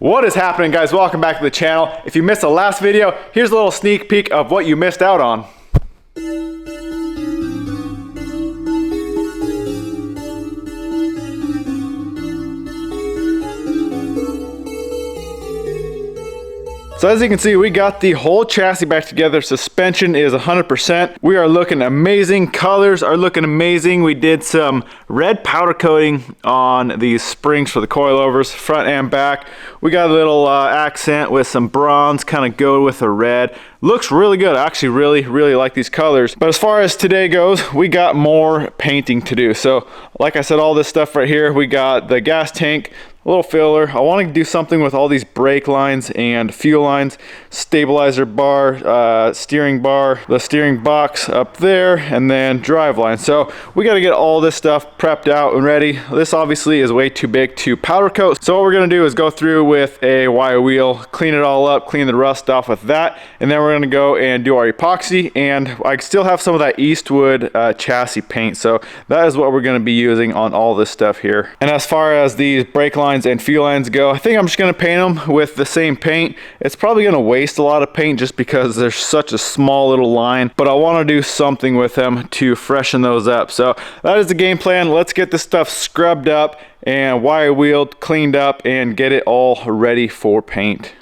What is happening, guys? Welcome back to the channel. If you missed the last video, here's a little sneak peek of what you missed out on. So as you can see, we got the whole chassis back together. Suspension is 100%. We are looking amazing. Colors are looking amazing. We did some red powder coating on these springs for the coilovers, front and back. We got a little accent with some bronze, kind of go with the red. Looks really good. I actually really like these colors. But as far as today goes, we got more painting to do. So like I said, all this stuff right here, we got the gas tank, a little filler. I want to do something with all these brake lines and fuel lines, stabilizer bar, steering bar, the steering box up there, and then drive line. So we got to get all this stuff prepped out and ready. This obviously is way too big to powder coat. So what we're going to do is go through with a wire wheel, clean it all up, clean the rust off with that, and then we're going to go and do our epoxy. And I still have some of that Eastwood chassis paint. So that is what we're going to be using on all this stuff here. And as far as these brake lines and fuel lines go, I think I'm just going to paint them with the same paint. It's probably going to waste a lot of paint just because there's such a small little line, but I want to do something with them to freshen those up. So that is the game plan. Let's get this stuff scrubbed up and wire wheeled, cleaned up, and get it all ready for paint.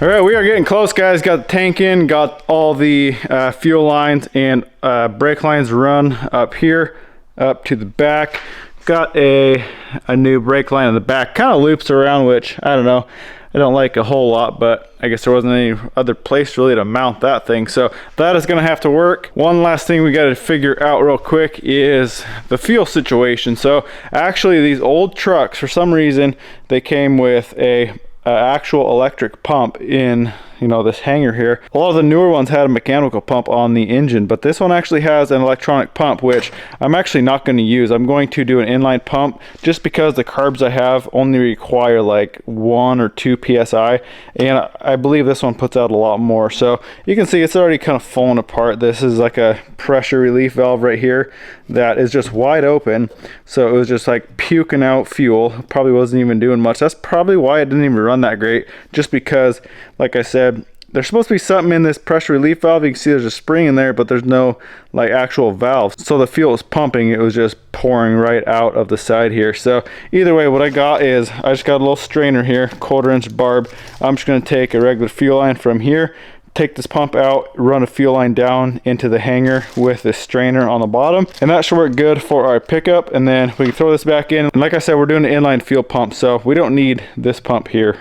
All right, we are getting close, guys. Got the tank in, got all the fuel lines and brake lines run up here, up to the back. Got a new brake line in the back, kind of loops around, which I don't know, I don't like a whole lot, but I guess there wasn't any other place really to mount that thing, so that is gonna have to work. One last thing we got to figure out real quick is the fuel situation. So actually these old trucks, for some reason, they came with a actual electric pump in, you know, this hanger here. A lot of the newer ones had a mechanical pump on the engine, but this one actually has an electronic pump, which I'm actually not going to use. I'm going to do an inline pump just because the carbs I have only require like 1 or 2 psi, and I believe this one puts out a lot more. So you can see it's already kind of falling apart. This is like a pressure relief valve right here that is just wide open, so it was just like puking out fuel. Probably wasn't even doing much. That's probably why it didn't even run that great, just because, like I said, there's supposed to be something in this pressure relief valve. You can see there's a spring in there, but there's no like actual valve. So the fuel was pumping, it was just pouring right out of the side here. So either way, what I got is, I just got a little strainer here, 1/4 inch barb. I'm just gonna take a regular fuel line from here, take this pump out, run a fuel line down into the hanger with this strainer on the bottom, and that should work good for our pickup. And then we can throw this back in. And like I said, we're doing an inline fuel pump, so we don't need this pump here.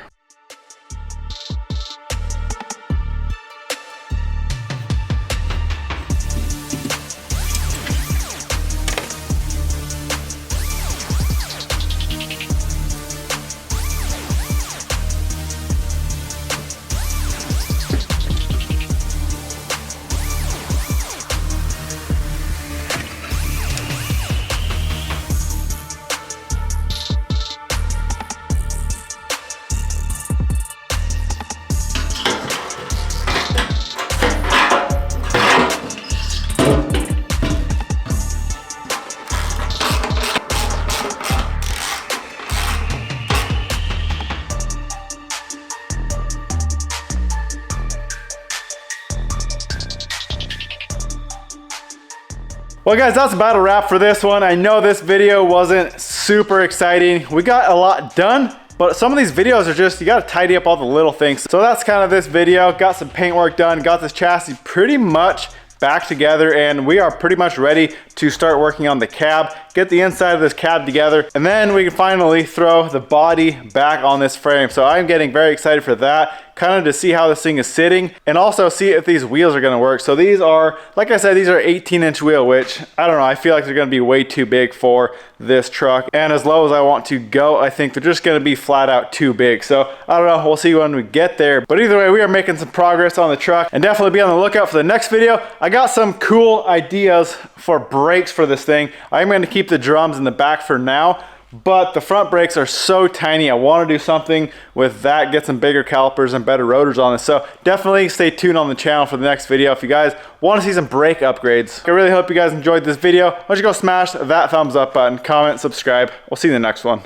Well guys, that's about a wrap for this one. I know this video wasn't super exciting. We got a lot done, but some of these videos are just, you gotta tidy up all the little things. So that's kind of this video. Got some paint work done, got this chassis pretty much back together, and we are pretty much ready to start working on the cab, get the inside of this cab together, and then we can finally throw the body back on this frame. So I'm getting very excited for that, kind of to see how this thing is sitting, and also see if these wheels are gonna work. So these are, like I said, these are 18-inch wheel, which I don't know, I feel like they're gonna be way too big for this truck. And as low as I want to go, I think they're just gonna be flat out too big. So I don't know, we'll see when we get there. But either way, we are making some progress on the truck, and definitely be on the lookout for the next video. I got some cool ideas for brakes for this thing. I'm gonna keep the drums in the back for now, but the front brakes are so tiny. I want to do something with that, get some bigger calipers and better rotors on this. So definitely stay tuned on the channel for the next video if you guys want to see some brake upgrades. I really hope you guys enjoyed this video. Why don't you go smash that thumbs up button, comment, subscribe. We'll see you in the next one.